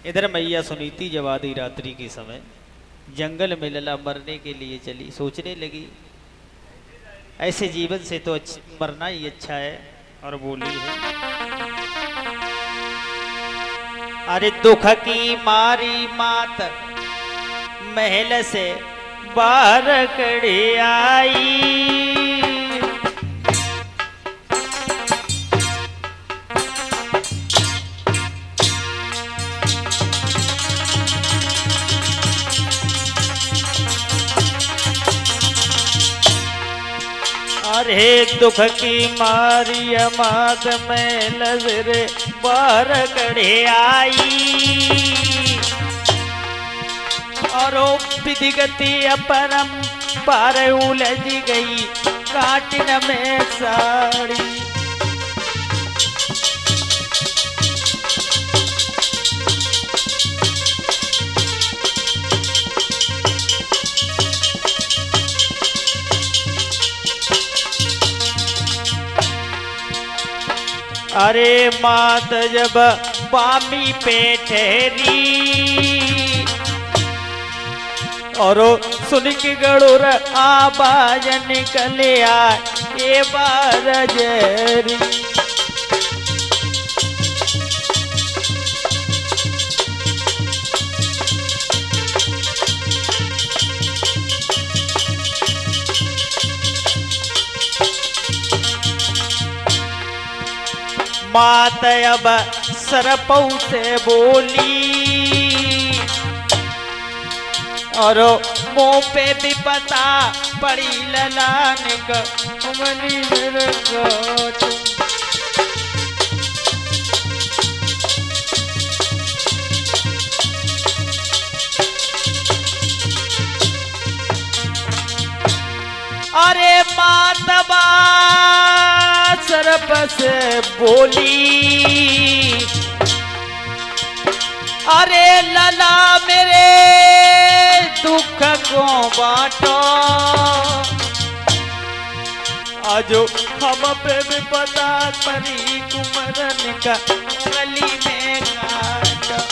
इधर मैया सुनीति जब आधी रात्रि के समय जंगल में लला मरने के लिए चली, सोचने लगी ऐसे जीवन से तो मरना ही अच्छा है। और बोली है, अरे दुख की मारी मात महल से बाहर कड़ी आई, अरे दुख की मारी मात में नजरे बाहर कड़े आई, और विधि गति अपरम पार उलझ गई काटिन में साड़ी। अरे मात जब बामी पे ठहरी, और सुन के गड़ुर आवाज निकल आए बार जरी। मात अब सरपऊ से बोली, और मुंह पे भी पता पड़ी ललान का उंगली मेरे कोट। अरे मातबा सरप से बोली, अरे लला मेरे दुख को बांटो, आजो हम पे भी पता परी कुमरन का गली में काटो।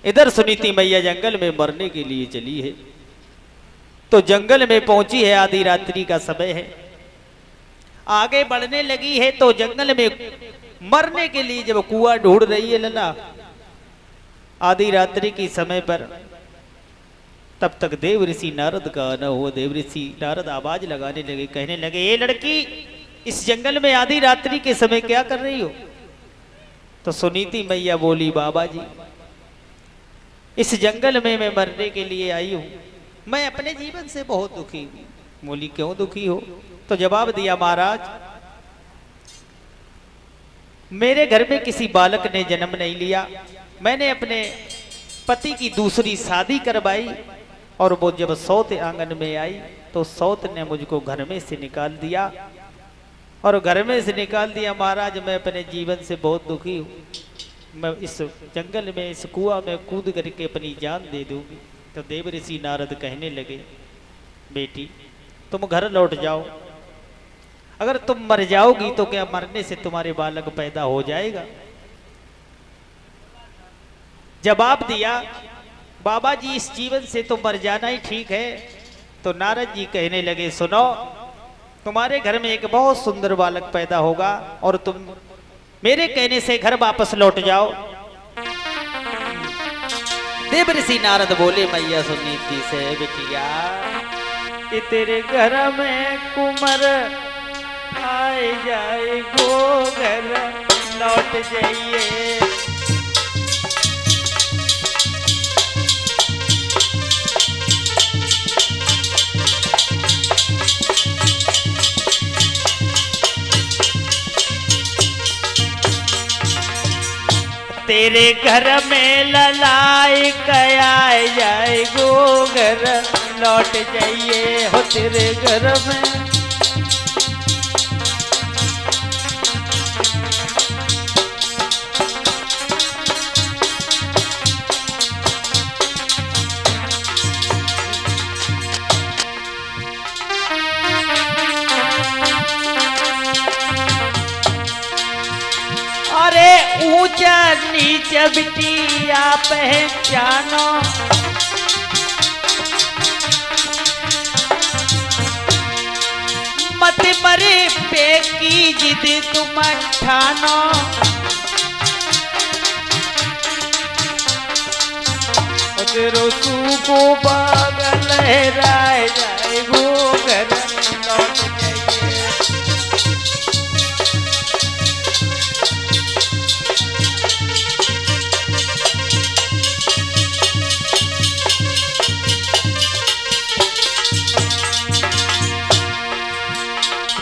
इधर सुनीति मैया जंगल में मरने के लिए चली है, तो जंगल में पहुंची है, आधी रात्रि का समय है, आगे बढ़ने लगी है, तो जंगल में मरने के लिए जब कुआं ढूंढ रही है लला आधी रात्रि के समय पर, तब तक देव ऋषि नारद का आना हुआ। देव ऋषि नारद आवाज लगाने लगे, कहने लगे, ये लड़की इस जंगल में आधी रात्रि के समय क्या कर रही हो? तो सुनीति मैया बोली, बाबा जी इस जंगल में मैं मरने के लिए आई हूं, मैं अपने जीवन से बहुत दुखी हूं। बोली, क्यों दुखी हो? तो जवाब दिया, महाराज मेरे घर में किसी बालक ने जन्म नहीं लिया, मैंने अपने पति की दूसरी शादी करवाई, और वो जब सौत आंगन में आई तो सौत ने मुझको घर में से निकाल दिया, और घर में से निकाल दिया महाराज, मैं अपने जीवन से बहुत दुखी हूँ, मैं इस जंगल में इस कुआं में कूद करके अपनी जान दे दूंगी। तो देव ऋषि नारद कहने लगे, बेटी तुम घर लौट जाओ, अगर तुम मर जाओगी तो क्या मरने से तुम्हारे बालक पैदा हो जाएगा? जवाब दिया, बाबा जी इस जीवन से तो मर जाना ही ठीक है। तो नारद जी कहने लगे, सुनो तुम्हारे घर में एक बहुत सुंदर बालक पैदा होगा, और तुम मेरे कहने से घर वापस लौट जाओ। देव ऋषि नारद बोले, मैया सुनीति से, बिटिया कि तेरे घर में कुमर आए जाए गो, घर लौट जाइए। तेरे घर में ललाई कया जाए गो, घर लौट जाइए हो तेरे घर में। बीच बिटिया पहचानो, मत मरे पे की जिद तुम ठानो, तेरो को बाग लहराए जाए वो घर लौट जाइए।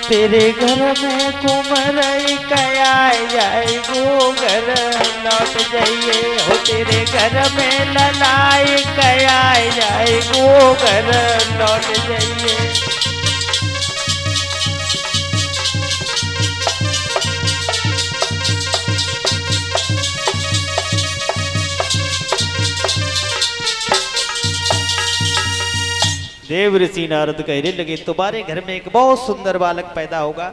तेरे घर में कुमरई कया जाए वो घर लौट जाइए, हो तेरे घर में ललाई कया जाए वो घर लौट जाइए। देव ऋषि नारद कहने लगे तुम्हारे घर में एक बहुत सुंदर बालक पैदा होगा।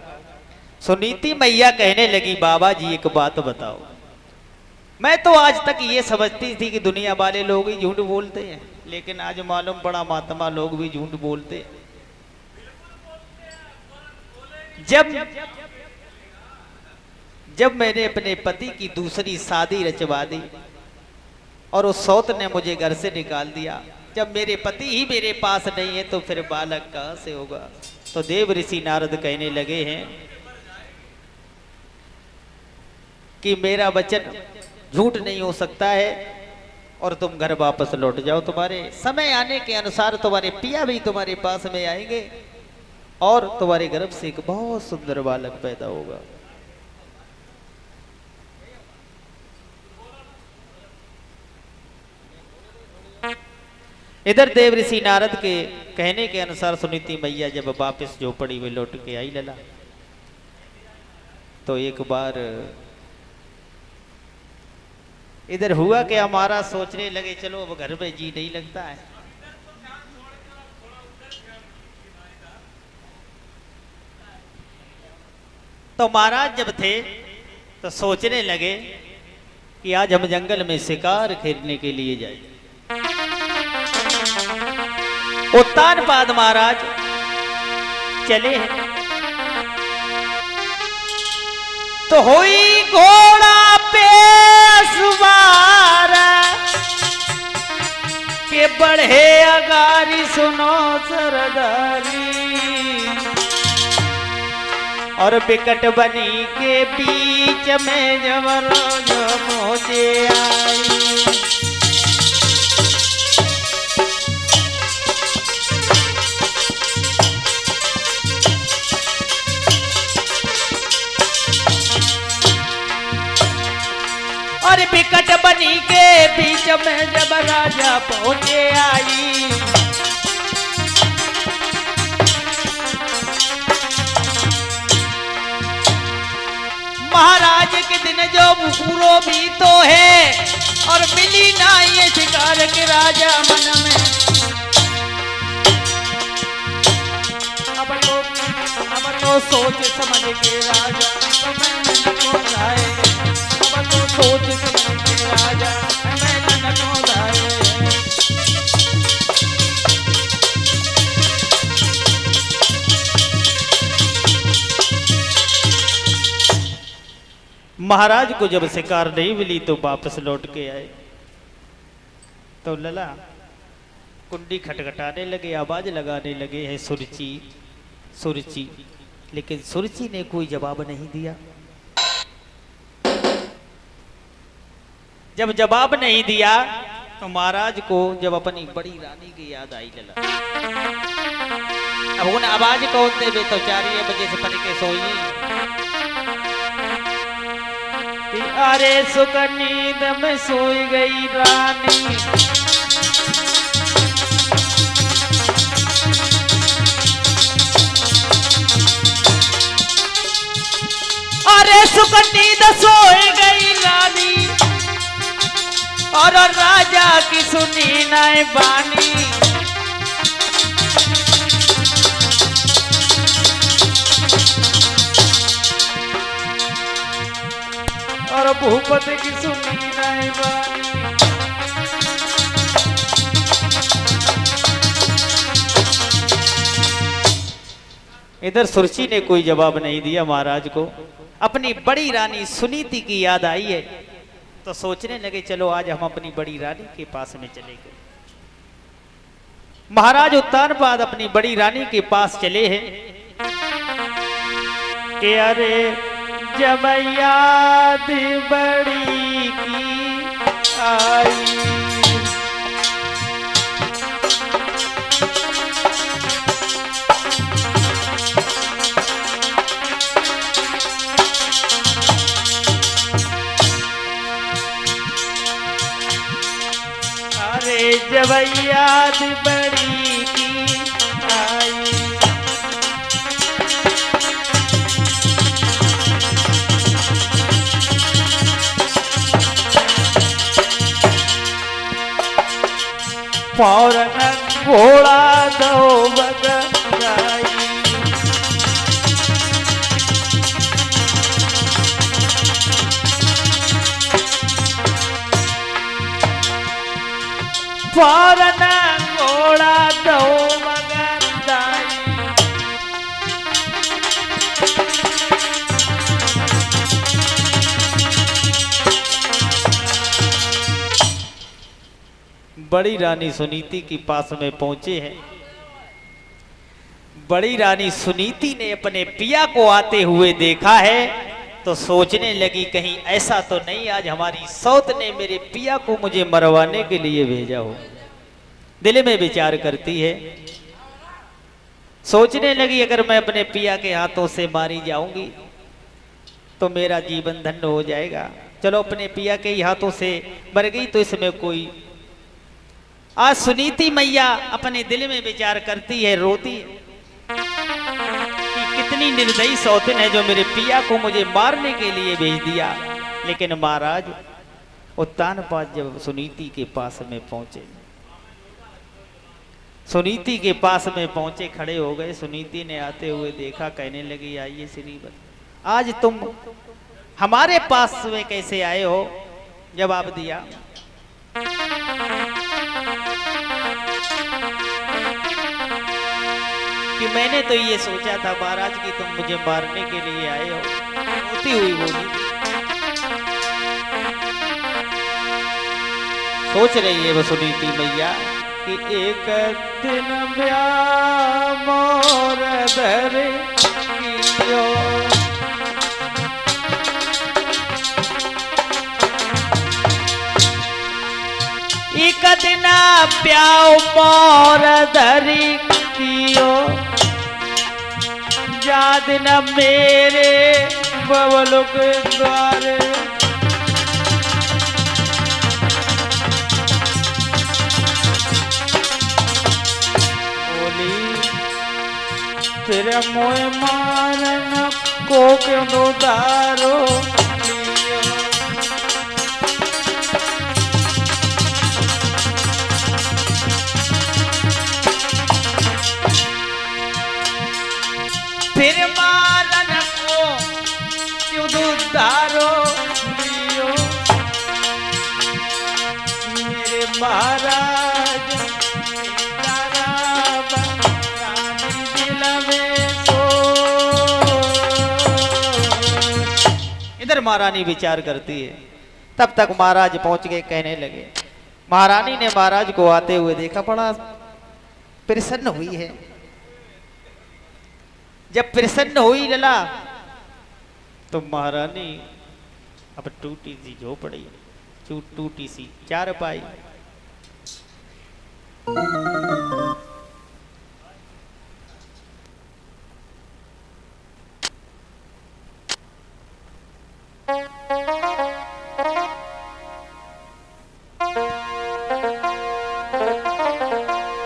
सुनीति मैया कहने लगी बाबा जी एक बात बताओ, मैं तो आज तक ये समझती थी कि दुनिया वाले लोग ही झूठ बोलते हैं, लेकिन आज मालूम पड़ा महात्मा लोग भी झूठ बोलते हैं। जब मैंने अपने पति की दूसरी शादी रचवा दी और उस सौत ने मुझे घर से निकाल दिया, जब मेरे पति ही मेरे पास नहीं है तो फिर बालक कहां से होगा। तो देव ऋषि नारद कहने लगे हैं कि मेरा वचन झूठ नहीं हो सकता है और तुम घर वापस लौट जाओ। तुम्हारे समय आने के अनुसार तुम्हारे पिया भी तुम्हारे पास में आएंगे और तुम्हारे गर्भ से एक बहुत सुंदर बालक पैदा होगा। इधर देव ऋषि नारद के कहने के अनुसार सुनीति मैया जब वापस झोपड़ी में लौट के आई लला, तो एक बार इधर हुआ कि हमारा सोचने लगे चलो अब घर में जी नहीं लगता है। तो महाराज जब थे तो सोचने लगे कि आज हम जंगल में शिकार खेलने के लिए जाए। उत्तानपाद महाराज चले हैं तो हुई घोड़ा पे सवार के बढ़े अगारी सुनो सरदारी, और बिकट बनी के बीच में जबरोज पहुंचे आई। और बिकट बनी के बीच में जब राजा पहुंचे आई, महाराज के दिन जो पूरो भी तो है और मिली ना ये शिकार के राजा मन में। अब तो सोच समझ के राजा को जाए, अब तो सोच समझ के राजा मैं को जाए। महाराज को जब शिकार नहीं मिली तो वापस लौट के आए तो लला कुंडी खटखटाने लगे, आवाज लगाने लगे है सुरची सुरची, लेकिन सुरची ने कोई जवाब नहीं दिया। जब जवाब नहीं दिया तो महाराज को जब अपनी बड़ी रानी की याद आई लला। अब उन आवाज कौन दे तो 4 बजे से पढ़ के सोई। अरे सुख नींद में सोई गई रानी, अरे सुख नींद सोई गई रानी, और राजा की सुनी नाय बानी। और भूपत की सुनी नहीं बानी। इधर सुरची ने कोई जवाब नहीं दिया महाराज को। अपनी बड़ी रानी सुनीति की याद आई है तो सोचने लगे चलो आज हम अपनी बड़ी रानी के पास में चले गए। महाराज उत्तानपाद अपनी बड़ी रानी के पास चले हैं कि अरे जब याद बड़ी की आई, अरे जब याद बड़ी की आई, फौरन घोड़ा दो बगाई, फौरन घोड़ा दो बगाई। बड़ी रानी सुनीति के पास में पहुंचे हैं। बड़ी रानी सुनीति ने अपने पिया को आते हुए देखा है तो सोचने लगी कहीं ऐसा तो नहीं आज हमारी सौत ने मेरे पिया को मुझे मरवाने के लिए भेजा हो। दिल में विचार करती है, सोचने लगी अगर मैं अपने पिया के हाथों से मारी जाऊंगी तो मेरा जीवन धन्य हो जाएगा। चलो अपने पिया के ही हाथों से मर गई तो इसमें कोई। आज सुनीति मैया अपने दिल में विचार करती है, रोती है कि कितनी निर्दयी सौतन है जो मेरे पिया को मुझे मारने के लिए भेज दिया। लेकिन महाराज उत्तानपाद जब सुनीति के पास में पहुंचे, सुनीति के पास में पहुंचे, खड़े हो गए। सुनीति ने आते हुए देखा, कहने लगी आइए श्रीवत, आज तुम हमारे पास में कैसे आए हो? जवाब दिया कि मैंने तो ये सोचा था महाराज कि तुम मुझे मारने के लिए आए हो। रोती हुई बोली, सोच रही है वो सुनीति मैया कि एक दिन ब्याह मोर धर कियो, एक दिन ब्याह मोर धरी कियो, जा दिन मेरे बबलू के द्वारे, बोली फिर मोए मारन को क्यों दारो लियो, फिर मारन को क्यों दारो लियो, मेरे महाराज इधर महारानी विचार करती है। तब तक महाराज पहुंच गए। कहने लगे, महारानी ने महाराज को आते हुए देखा, बड़ा प्रसन्न हुई है। जब प्रसन्न हुई लला तो महारानी अब टूटी सी झोपड़ी, टूटी सी चारपाई,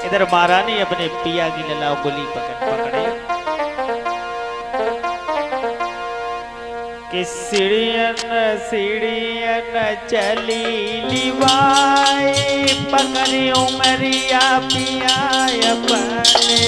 इधर महारानी अपने पिया की लला उंगली पकड़े कि सीढ़ियन सीढ़ियन चली लिवाई, पकड़ी उमरिया पिया अपने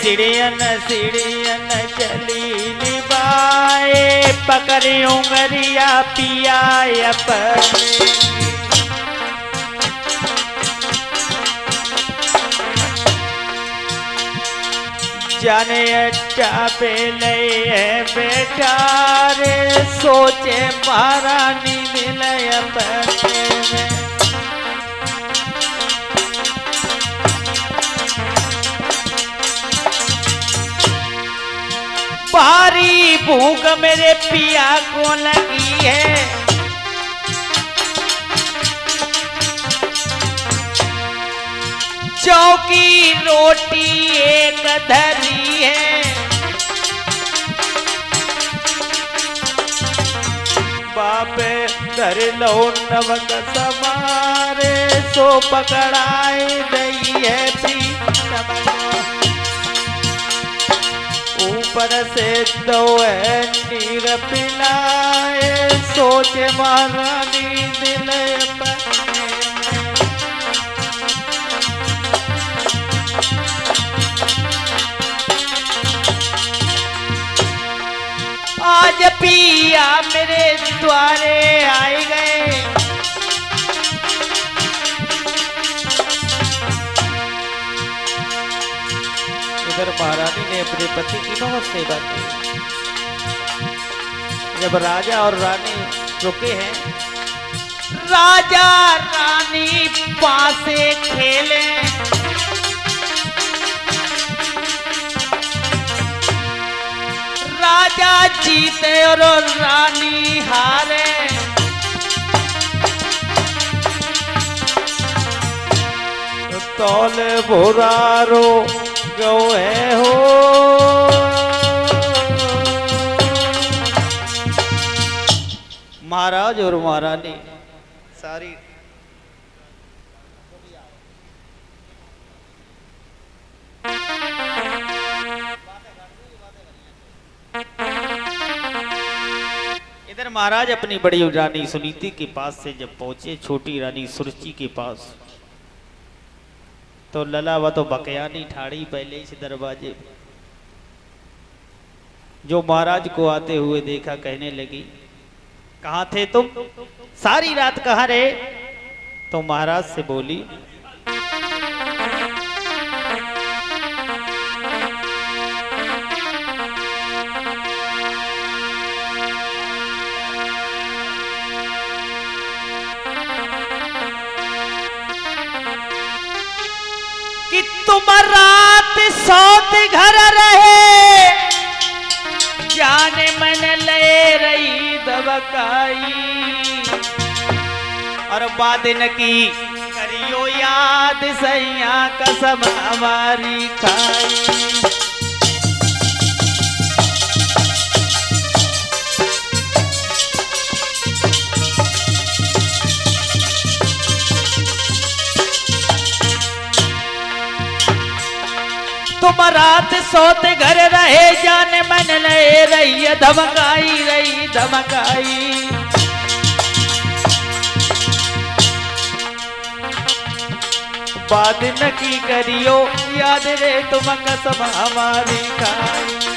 चिड़ियन चिड़ियन चली निभाए, पकड़ी उंगरिया पिया अपने। जाने अच्छा पे नहीं है बेटा रे, सोचे महारानी मिले अपने में। भारी भूख मेरे पिया को लगी है, चौकी रोटी एक धरी है, बापे धर लो नवक समारे, सो पकड़ाई दई है प्रीतम। ऊपर से दो है नीर पिलाए, सोचे महारानी दिल आज पिया मेरे द्वारे आए गए, इधर महारानी ने अपने पति की बहुत सेवा की। जब राजा और रानी रुके हैं, राजा रानी पासे खेले, राजा जीते और रानी हारे, तौल बुरारो गए हो, महाराज और महारानी सारी इधर महाराज अपनी बड़ी रानी सुनीति के पास से जब पहुंचे, छोटी रानी सुरुचि के पास, तो ललावा तो बकयानी ठाड़ी पहले इस दरवाजे। जो महाराज को आते हुए देखा, कहने लगी, कहाँ थे तुम, सारी रात कहाँ रहे? तो महाराज से बोली, कि तुम रात सौत घर रहे, जाने मन ले रही दबकाई, और बादन की करियो याद, सैया कसम हमारी खाई। तुम रात सोते घर रहे, जाने मन ले रही धमकाई, रही धमकाई। बात न की करियो याद रे, तुम कसम हमारी खाई।